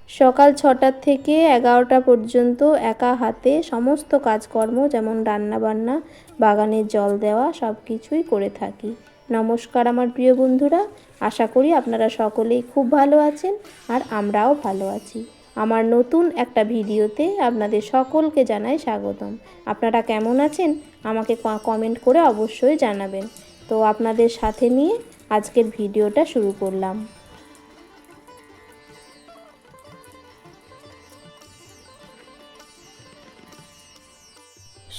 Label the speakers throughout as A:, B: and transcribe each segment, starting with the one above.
A: সকাল ৬টা থেকে ১১টা পর্যন্ত একা হাতে সমস্ত কাজকর্ম যেমন রান্নাবান্না, বাগানের জল দেওয়া সব কিছুই করে থাকি। নমস্কার আমার প্রিয় বন্ধুরা, আশা করি আপনারা সকলেই খুব ভালো আছেন আর আমরাও ভালো আছি। আমার নতুন একটা ভিডিওতে আপনাদের সকলকে জানাই স্বাগতম। আপনারা কেমন আছেন আমাকে কমেন্ট করে অবশ্যই জানাবেন। তো আপনাদের সাথে নিয়ে আজকের ভিডিওটা শুরু করলাম।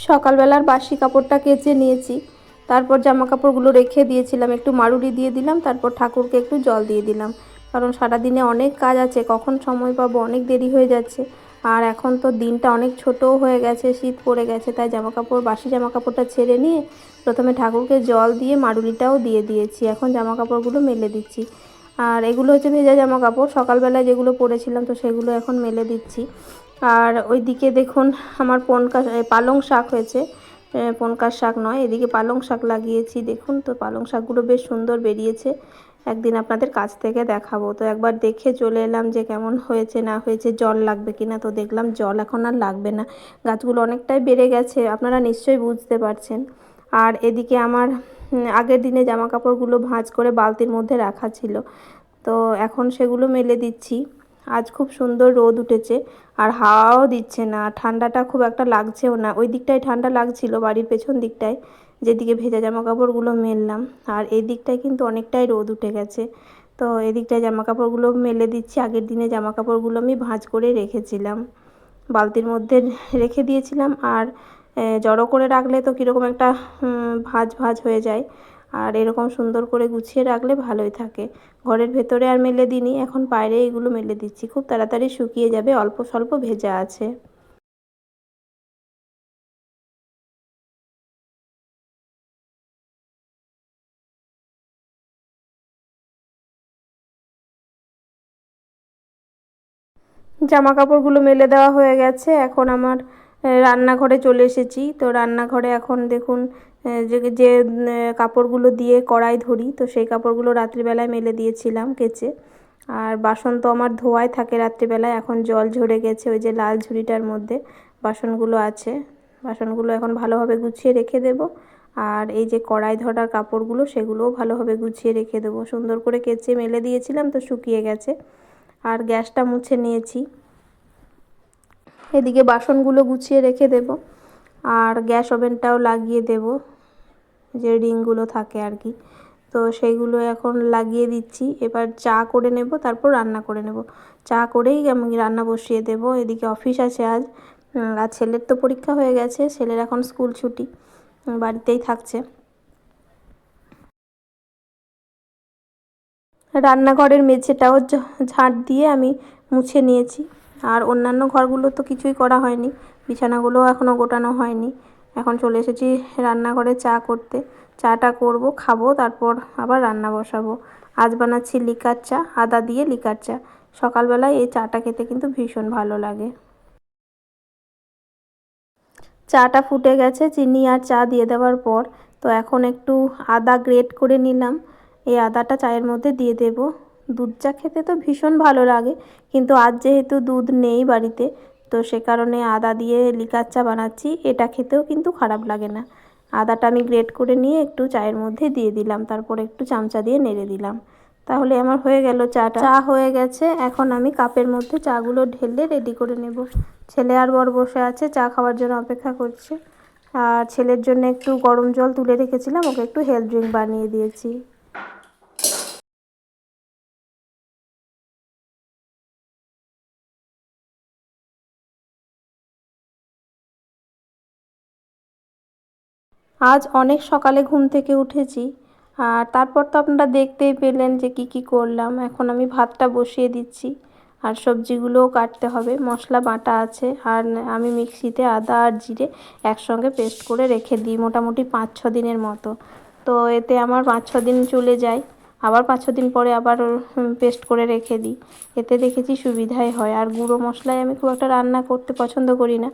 A: সকালবেলার বাসি কাপড়টা কেচে নিয়েছি, তারপর জামা কাপড়গুলো রেখে দিয়েছিলাম, একটু মাড়ুলি দিয়ে দিলাম, তারপর ঠাকুরকে একটু জল দিয়ে দিলাম, কারণ সারাদিনে অনেক কাজ আছে, কখন সময় পাবো, অনেক দেরি হয়ে যাচ্ছে। আর এখন তো দিনটা অনেক ছোটও হয়ে গেছে, শীত পড়ে গেছে, তাই বাসি জামা কাপড়টা ছেড়ে নিয়ে প্রথমে ঠাকুরকে জল দিয়ে মাড়ুলিটাও দিয়ে দিয়েছি। এখন জামা কাপড়গুলো মেলে দিচ্ছি। আর এগুলো হচ্ছে ভেজা জামা কাপড়, সকালবেলায় যেগুলো পরেছিলাম তো সেগুলো এখন মেলে দিচ্ছি। আর ওইদিকে দেখুন আমার পালং শাক হয়েছে, পনকার শাক নয়, এদিকে পালং শাক লাগিয়েছি। দেখুন তো পালং শাকগুলো বেশ সুন্দর বেরিয়েছে, একদিন আপনাদের কাছ থেকে দেখাবো। তো একবার দেখে চলে এলাম যে কেমন হয়েছে না হয়েছে, জল লাগবে কিনা। তো দেখলাম জল এখন আর লাগবে না, গাছগুলো অনেকটাই বেড়ে গেছে, আপনারা নিশ্চয়ই বুঝতে পারছেন। আর এদিকে আমার আগের দিনে জামা কাপড়গুলো ভাঁজ করে বালতির মধ্যে রাখা ছিল, তো এখন সেগুলো মেলে দিচ্ছি। আজ খুব সুন্দর রোদ উঠেছে আর হাওয়াও দিচ্ছে না, ঠান্ডাটা খুব একটা লাগছেও না। ওই দিকটায় ঠান্ডা লাগছিল, বাড়ির পেছন দিকটায় যেদিকে ভেজা জামা কাপড়গুলো মেললাম, আর এই দিকটায় কিন্তু অনেকটাই রোদ উঠে গেছে। তো এদিকটায় জামা কাপড়গুলো মেলে দিচ্ছি। আগের দিনে জামা কাপড়গুলো আমি ভাঁজ করে রেখেছিলাম, বালতির মধ্যে রেখে দিয়েছিলাম। আর জড়ো করে রাখলে তো কীরকম একটা ভাঁজ ভাঁজ হয়ে যায়, আর এরকম সুন্দর করে গুছিয়ে রাখলে ভালোই থাকে। ঘরের ভেতরে আর মেলে দিইনি, এখন বাইরে এগুলো মেলে দিচ্ছি, খুব তাড়াতাড়ি শুকিয়ে যাবে, অল্প স্বল্প ভেজা আছে। জামা কাপড়গুলো মেলে দেওয়া হয়ে গেছে, এখন আমার রান্নাঘরে চলে এসেছি। তো রান্নাঘরে এখন দেখুন যে যে কাপড়গুলো দিয়ে কড়াই ধরি, তো সেই কাপড়গুলো রাত্রিবেলায় মেলে দিয়েছিলাম কেচে। আর বাসন তো আমার ধোয়াই থাকে রাত্রিবেলায়, এখন জল ঝরে গেছে, ওই যে লাল ঝুড়িটার মধ্যে বাসনগুলো আছে। বাসনগুলো এখন ভালোভাবে গুছিয়ে রেখে দেব। আর এই যে কড়াই ধরার কাপড়গুলো সেগুলোও ভালোভাবে গুছিয়ে রেখে দেবো। সুন্দর করে কেচে মেলে দিয়েছিলাম, তো শুকিয়ে গেছে। আর গ্যাসটা মুছে নিয়েছি, এদিকে বাসনগুলো গুছিয়ে রেখে দেব। আর গ্যাস ওভেনটাও লাগিয়ে দেব, যে রিংগুলো থাকে আর কি, তো সেইগুলো এখন লাগিয়ে দিচ্ছি। এবার চা করে নেব, তারপর রান্না করে নেব। চা করেই আমি রান্না বসিয়ে দেব। এদিকে অফিস আছে আজ, আর ছেলের তো পরীক্ষা হয়ে গেছে, ছেলের এখন স্কুল ছুটি, বাড়িতেই থাকছে। রান্নাঘরের মেঝেটাও ঝাঁট দিয়ে আমি মুছে নিয়েছি। আর অন্যান্য ঘরগুলো তো কিছুই করা হয়নি, বিছানাগুলোও এখনও গোটানো হয়নি। এখন চলে এসেছি রান্নাঘরে চা করতে। চাটা করব, খাবো, তারপর আবার রান্না বসাবো। আজ বানাচ্ছি লিকার চা, আদা দিয়ে লিকার চা। সকালবেলায় এই চাটা খেতে কিন্তু ভীষণ ভালো লাগে। চাটা ফুটে গেছে, চিনি আর চা দিয়ে দেওয়ার পর তো এখন একটু আদা গ্রেট করে নিলাম, এই আদাটা চায়ের মধ্যে দিয়ে দেব। দুধ চা খেতে তো ভীষণ ভালো লাগে, কিন্তু আজ যেহেতু দুধ নেই বাড়িতে, তো সে কারণে আদা দিয়ে লিকার চা বানাচ্ছি। এটা খেতেও কিন্তু খারাপ লাগে না। আদাটা আমি গ্রেট করে নিয়ে একটু চায়ের মধ্যে দিয়ে দিলাম, তারপর একটু চামচা দিয়ে নেড়ে দিলাম, তাহলে আমার হয়ে গেল চাটা। চা হয়ে গেছে, এখন আমি কাপের মধ্যে চাগুলো ঢেলে রেডি করে নেব। ছেলে আর বর বসে আছে, চা খাওয়ার জন্য অপেক্ষা করছে। আর ছেলের জন্য একটু গরম জল তুলে রেখেছিলাম, ওকে একটু হেলথ ড্রিঙ্ক বানিয়ে দিয়েছি। আজ অনেক সকালে ঘুম থেকে উঠেছি, আর তারপর তো আপনারা দেখতেই পেলেন যে কি করলাম। এখন আমি ভাতটা বসিয়ে দিচ্ছি, আর সবজিগুলোও কাটতে হবে। মশলা বাটা আছে, আর আমি মিক্সিতে আদা আর জিরে একসঙ্গে পেস্ট করে রেখে দিই মোটামুটি 5-6 দিনের মতো। তো এতে আমার 5-6 দিন চলে যায়, আবার 5-6 দিন পরে আবার পেস্ট করে রেখে দিই। এতে দেখেছি সুবিধাই হয়। আর গুঁড়ো মশলায় আমি খুব একটা রান্না করতে পছন্দ করি না,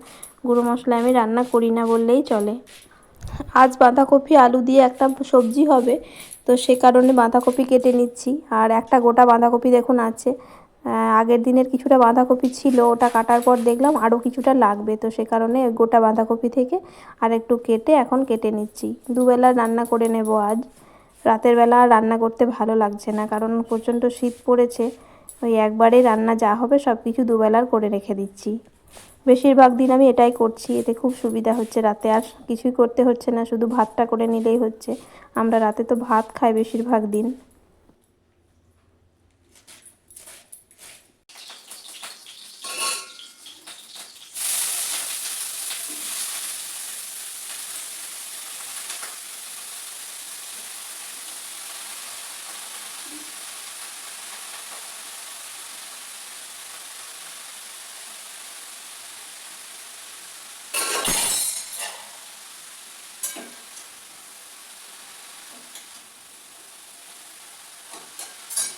A: গুঁড়ো মশলায় আমি রান্না করি না বললেই চলে। আজ বাঁধাকপি আলু দিয়ে একটা সবজি হবে, তো সে কারণে বাঁধাকপি কেটে নিচ্ছি। আর একটা গোটা বাঁধাকপি দেখুন আছে, আগের দিনের কিছুটা বাঁধাকপি ছিল, ওটা কাটার পর দেখলাম আরও কিছুটা লাগবে, তো সে কারণে গোটা বাঁধাকপি থেকে আর একটু কেটে এখন কেটে নিচ্ছি। দুবেলা রান্না করে নেব আজ। রাতের বেলা আর রান্না করতে ভালো লাগছে না, কারণ প্রচণ্ড শীত পড়েছে। ওই একবারেই রান্না যা হবে সব কিছু দুবেলার করে রেখে দিচ্ছি। বেশিরভাগ দিন আমি এটাই করছি, এতে খুব সুবিধা হচ্ছে। রাতে আর কিছুই করতে হচ্ছে না, শুধু ভাতটা করে নিলেই হচ্ছে। আমরা রাতে তো ভাত খাই বেশিরভাগ দিন।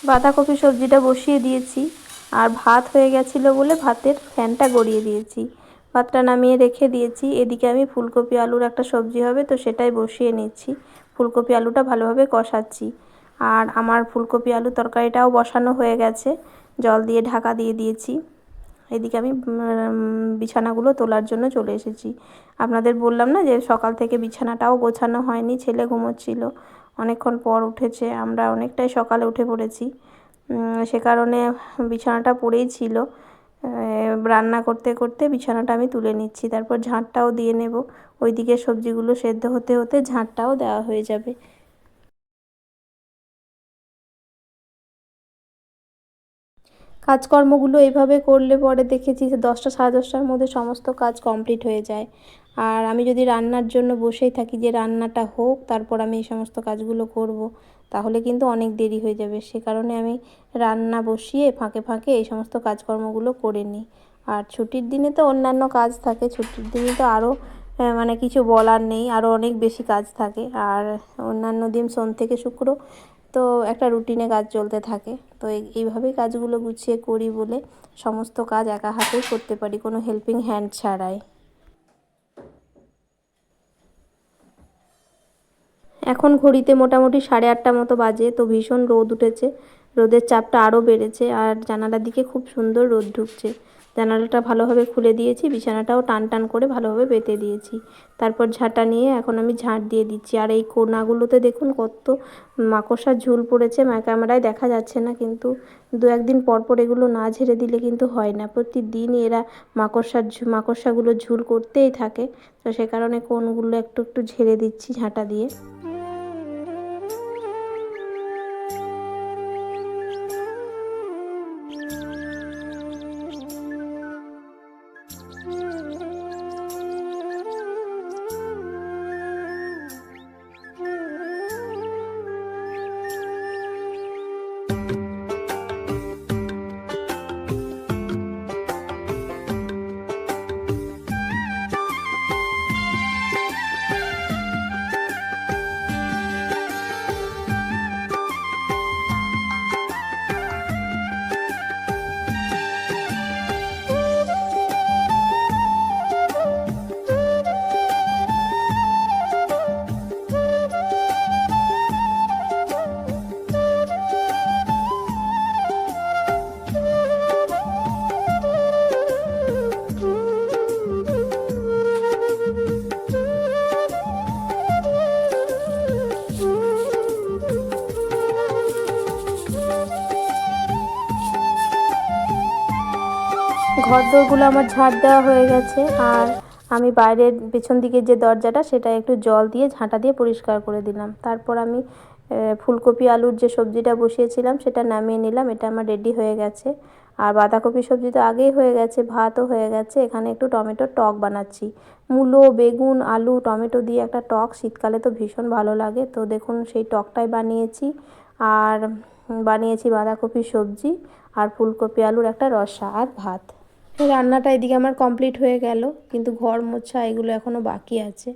A: বাঁধাকপি সবজিটা বসিয়ে দিয়েছি, আর ভাত হয়ে গেছিলো বলে ভাতের ফ্যানটা গড়িয়ে দিয়েছি। ভাতটা নামিয়ে রেখে দিয়েছি। এদিকে আমি ফুলকপি আলুর একটা সবজি হবে, তো সেটাই বসিয়ে নিচ্ছি। ফুলকপি আলুটা ভালোভাবে কষাচ্ছি। আর আমার ফুলকপি আলু তরকারিটাও বসানো হয়ে গেছে, জল দিয়ে ঢাকা দিয়ে দিয়েছি। এদিকে আমি বিছানাগুলো তোলার জন্য চলে এসেছি। আপনাদের বললাম না যে সকাল থেকে বিছানাটাও গোছানো হয়নি, ছেলে ঘুমোচ্ছিল, অনেকক্ষণ পর উঠেছে। আমরা অনেকটাই সকালে উঠে পড়েছি, সে কারণে বিছানাটা পড়েই ছিল। রান্না করতে করতে বিছানাটা আমি তুলে নিচ্ছি, তারপর ঝাঁটটাও দিয়ে নেব। ওইদিকে সবজিগুলো সেদ্ধ হতে হতে ঝাঁটটাও দেওয়া হয়ে যাবে। কাজকর্মগুলো এইভাবে করলে পরে দেখেছি যে 10টা সাড়ে 10টার মধ্যে সমস্ত কাজ কমপ্লিট হয়ে যায়। আর আমি যদি রান্নার জন্য বসেই থাকি যে রান্নাটা হোক তারপর আমি এই সমস্ত কাজগুলো করব, তাহলে কিন্তু অনেক দেরি হয়ে যাবে। সে কারণে আমি রান্না বসিয়ে ফাঁকে ফাঁকে এই সমস্ত কাজকর্মগুলো করে নিই। আর ছুটির দিনে তো অন্যান্য কাজ থাকে, ছুটির দিনে তো আরও মানে কিছু বলার নেই, আরও অনেক বেশি কাজ থাকে। আর অন্যান্য দিন সোম থেকে শুক্র তো একটা রুটিনে কাজ চলতে থাকে। তো এইভাবেই কাজগুলো গুছিয়ে করি বলে সমস্ত কাজ একা হাতেই করতে পারি, কোনো হেল্পিং হ্যান্ড ছাড়াই। এখন ঘড়িতে মোটামুটি 8:30 মতো বাজে, তো ভীষণ রোদ উঠেছে, রোদের চাপটা আরও বেড়েছে। আর জানালার দিকে খুব সুন্দর রোদ ঢুকছে। জানালাটা ভালোভাবে খুলে দিয়েছি, বিছানাটাও টান টান করে ভালোভাবে পেতে দিয়েছি। তারপর ঝাঁটা নিয়ে এখন আমি ঝাঁট দিয়ে দিচ্ছি। আর এই কোণাগুলোতে দেখুন কত মাকড়সার ঝুল পড়েছে, ক্যামেরায় দেখা যাচ্ছে না, কিন্তু দু একদিন পর পর এগুলো না ঝেড়ে দিলে কিন্তু হয় না। প্রতিদিনই এরা মাকড়সাগুলো ঝুল করতেই থাকে, তো সে কারণে কোণগুলো একটু একটু ঝেড়ে দিচ্ছি ঝাঁটা দিয়ে। ঘরদোরগুলো আমার ঝাঁট দেওয়া হয়ে গেছে। আর আমি বাইরের পেছন দিকের যে দরজাটা সেটা একটু জল দিয়ে ঝাঁটা দিয়ে পরিষ্কার করে দিলাম। তারপর আমি ফুলকপি আলুর যে সবজিটা বসিয়েছিলাম সেটা নামিয়ে নিলাম, এটা আমার রেডি হয়ে গেছে। আর বাঁধাকপি সবজি তো আগেই হয়ে গেছে, ভাতও হয়ে গেছে। এখানে একটু টমেটোর টক বানাচ্ছি, মূলো, বেগুন, আলু, টমেটো দিয়ে একটা টক, শীতকালে তো ভীষণ ভালো লাগে। তো দেখুন সেই টকটাই বানিয়েছি। আর বানিয়েছি বাঁধাকপি সবজি আর ফুলকপি আলুর একটা রসা আর ভাত। রান্নাটা এদিকে আমার কমপ্লিট হয়ে গেল, কিন্তু ঘর মোছা এগুলো এখনও বাকি আছে।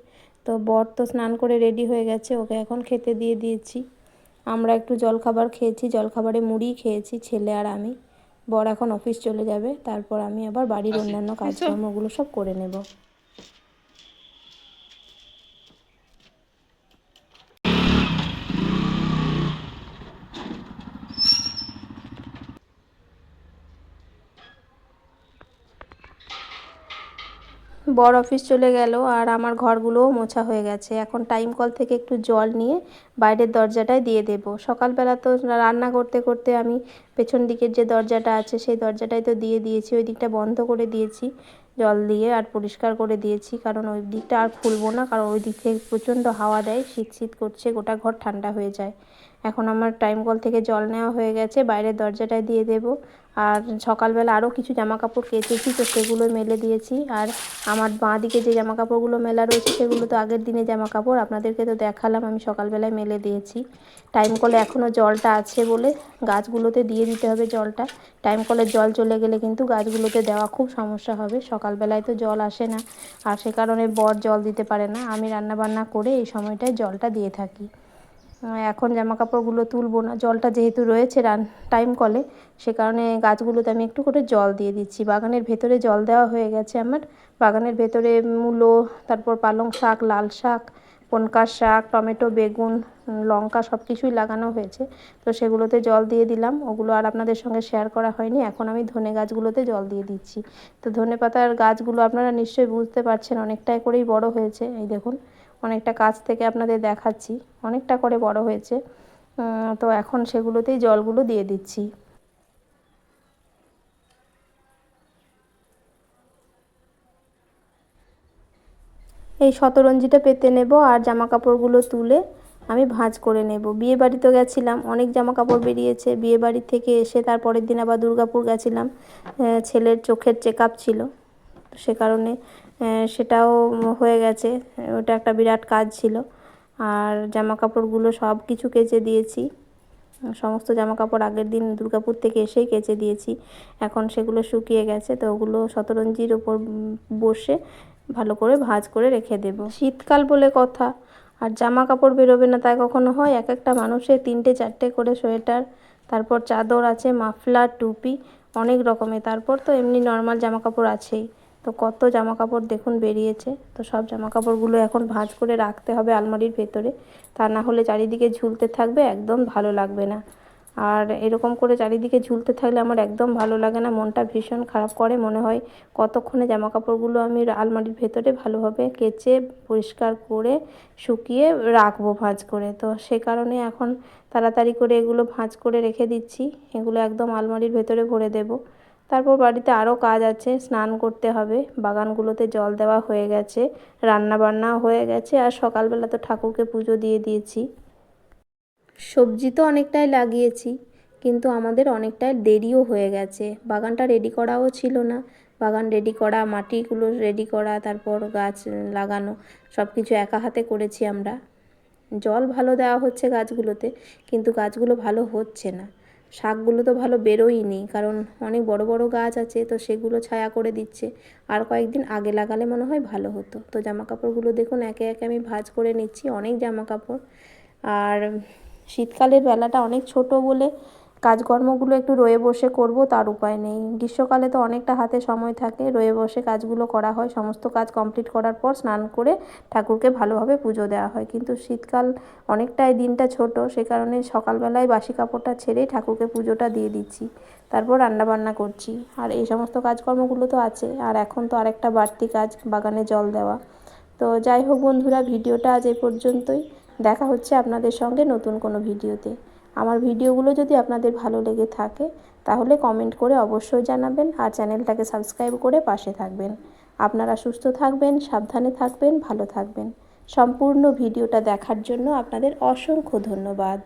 A: তো বর তো স্নান করে রেডি হয়ে গেছে, ওকে এখন খেতে দিয়ে দিয়েছি। আমরা একটু জলখাবার খেয়েছি, জলখাবারে মুড়ি খেয়েছি ছেলে আর আমি। বর এখন অফিস চলে যাবে, তারপর আমি আবার বাড়ির অন্যান্য কাজকর্মগুলো সব করে নেব। বর অফিস চলে গেল আর আমার ঘরগুলোও মোছা হয়ে গেছে। এখন টাইম কল থেকে একটু জল নিয়ে বাইরের দরজাটায় দিয়ে দেব। সকালবেলা তো রান্না করতে করতে আমি পেছন দিকের যে দরজাটা আছে সেই দরজাটায় তো দিয়ে দিয়েছি, ওই দিকটা বন্ধ করে দিয়েছি জল দিয়ে আর পরিষ্কার করে দিয়েছি, কারণ ওই দিকটা আর খুলবো না, কারণ ওই দিক থেকে প্রচণ্ড হাওয়া দেয়, শীত শীত করছে, গোটা ঘর ঠান্ডা হয়ে যায়। এখন আমার টাইম কল থেকে জল নেওয়া হয়ে গেছে, বাইরের দরজাটায় দিয়ে দেব। আর সকালবেলা আরও কিছু জামাকাপড় কেচেছি, তো সেগুলো মেলে দিয়েছি। আর আমার বাঁ দিকে যে জামাকাপড়গুলো মেলা রয়েছে সেগুলো তো আগের দিনের জামাকাপড়, আপনাদেরকে তো দেখালাম আমি সকালবেলায় মেলে দিয়েছি। টাইম কলে এখনও জলটা আছে বলে গাছগুলোতে দিয়ে দিতে হবে জলটা। টাইম কলের জল চলে গেলে কিন্তু গাছগুলোতে দেওয়া খুব সমস্যা হবে, সকালবেলায় তো জল আসে না, আর সে কারণে বর জল দিতে পারে না, আমি রান্নাবান্না করে এই সময়টায় জলটা দিয়ে থাকি। এখন জামাকাপড়গুলো তুলবো না, জলটা যেহেতু রয়েছে টাইম কলে, সে কারণে গাছগুলোতে আমি একটু করে জল দিয়ে দিচ্ছি। বাগানের ভেতরে জল দেওয়া হয়ে গেছে আমার, বাগানের ভেতরে মূলো, তারপর পালং শাক, লাল শাক, পনকার শাক, টমেটো, বেগুন, লঙ্কা সব কিছুই লাগানো হয়েছে, তো সেগুলোতে জল দিয়ে দিলাম। ওগুলো আর আপনাদের সঙ্গে শেয়ার করা হয়নি। এখন আমি ধনে গাছগুলোতে জল দিয়ে দিচ্ছি। তো ধনে পাতার গাছগুলো আপনারা নিশ্চয়ই বুঝতে পারছেন অনেকটাই করেই বড় হয়েছে, এই দেখুন অনেকটা কাছ থেকে আপনাদের দেখাচ্ছি, অনেকটা করে বড় হয়েছে। তো এখন সেগুলোতেই জলগুলো দিয়ে দিচ্ছি। এই শতরঞ্জিটা পেতে নেব আর জামাকাপড়গুলো তুলে আমি ভাঁজ করে নেব। বিয়েবাড়ি তো গেছিলাম, অনেক জামাকাপড় বেরিয়েছে। বিয়েবাড়ি থেকে এসে তার পরের দিন আবার দুর্গাপুর গেছিলাম, ছেলের চোখের চেক আপ ছিল, সে কারণে সেটাও হয়ে গেছে, ওটা একটা বিরাট কাজ ছিল। আর জামাকাপড়গুলো সব কিছু কেচে দিয়েছি, সমস্ত জামাকাপড় আগের দিন দুর্গাপুর থেকে এসেই কেচে দিয়েছি। এখন সেগুলো শুকিয়ে গেছে, তো ওগুলো শতরঞ্জির ওপর বসে ভালো করে ভাঁজ করে রেখে দেব। শীতকাল বলে কথা, আর জামা কাপড় বেরোবে না তাই কখনো হয়? এক একটা মানুষের 3টে 4টে করে সোয়েটার, তারপর চাদর আছে, মাফলার, টুপি, অনেক রকমের, তারপর তো এমনি নর্মাল জামা কাপড় আছেই। তো কত জামা কাপড় দেখুন বেরিয়েছে, তো সব জামা কাপড়গুলো এখন ভাঁজ করে রাখতে হবে আলমারির ভেতরে, তা না হলে চারিদিকে ঝুলতে থাকবে, একদম ভালো লাগবে না। আর এরকম করে চারিদিকে ঝুলতে থাকলে আমার একদম ভালো লাগে না, মনটা ভীষণ খারাপ করে, মনে হয় কতক্ষণে জামাকাপড়গুলো আমি আলমারির ভেতরে ভালোভাবে কেচে পরিষ্কার করে শুকিয়ে রাখবো ভাঁজ করে। তো সে কারণে এখন তাড়াতাড়ি করে এগুলো ভাঁজ করে রেখে দিচ্ছি, এগুলো একদম আলমারির ভেতরে ভরে দেব। তারপর বাড়িতে আরও কাজ আছে, স্নান করতে হবে, বাগানগুলোতে জল দেওয়া হয়ে গেছে, রান্না বান্নাও হয়ে গেছে, আর সকালবেলা তো ঠাকুরকে পুজো দিয়ে দিয়েছি। সবজি তো অনেকটাই লাগিয়েছি, কিন্তু আমাদের অনেকটাই দেরিও হয়ে গেছে, বাগানটা রেডি করাও ছিল না। বাগান রেডি করা, মাটিগুলো রেডি করা, তারপর গাছ লাগানো, সব কিছু একা হাতে করেছি আমরা। জল ভালো দেওয়া হচ্ছে গাছগুলোতে, কিন্তু গাছগুলো ভালো হচ্ছে না। শাকগুলো তো ভালো বেরোয়নি, কারণ অনেক বড় বড় গাছ আছে, তো সেগুলো ছায়া করে দিচ্ছে। আর কয়েকদিন আগে লাগালে মনে হয় ভালো হতো। তো জামাকাপড়গুলো দেখুন একে একে আমি ভাঁজ করে নিচ্ছি, অনেক জামাকাপড়। আর শীতকালের বেলাটা অনেক ছোট বলে কাজকর্মগুলো একটু রয়ে বসে করব, তার উপায় নেই। গ্রীষ্মকালে তো অনেকটা হাতে সময় থাকে, রয়ে বসে কাজগুলো করা হয়, সমস্ত কাজ কমপ্লিট করার পর স্নান করে ঠাকুরকে ভালোভাবে পুজো দেওয়া হয়। কিন্তু শীতকাল অনেকটাই দিনটা ছোট, সে কারণে সকালবেলায় বাসি কাপড়টা ছেড়েই ঠাকুরকে পুজোটা দিয়ে দিচ্ছি, তারপর রান্নাবান্না করছি। আর এই সমস্ত কাজকর্মগুলো তো আছে, আর এখন তো আরেকটা বাড়তি কাজ, বাগানে জল দেওয়া। তো যাই হোক বন্ধুরা, ভিডিওটা আজ এই পর্যন্তই। দেখা হচ্ছে আপনাদের সঙ্গে নতুন কোনো ভিডিওতে। আমার ভিডিওগুলো যদি আপনাদের ভালো লেগে থাকে তাহলে কমেন্ট করে অবশ্যই জানাবেন, আর চ্যানেলটাকে সাবস্ক্রাইব করে পাশে থাকবেন। আপনারা সুস্থ থাকবেন, সাবধানে থাকবেন, ভালো থাকবেন। সম্পূর্ণ ভিডিওটা দেখার জন্য আপনাদের অসংখ্য ধন্যবাদ।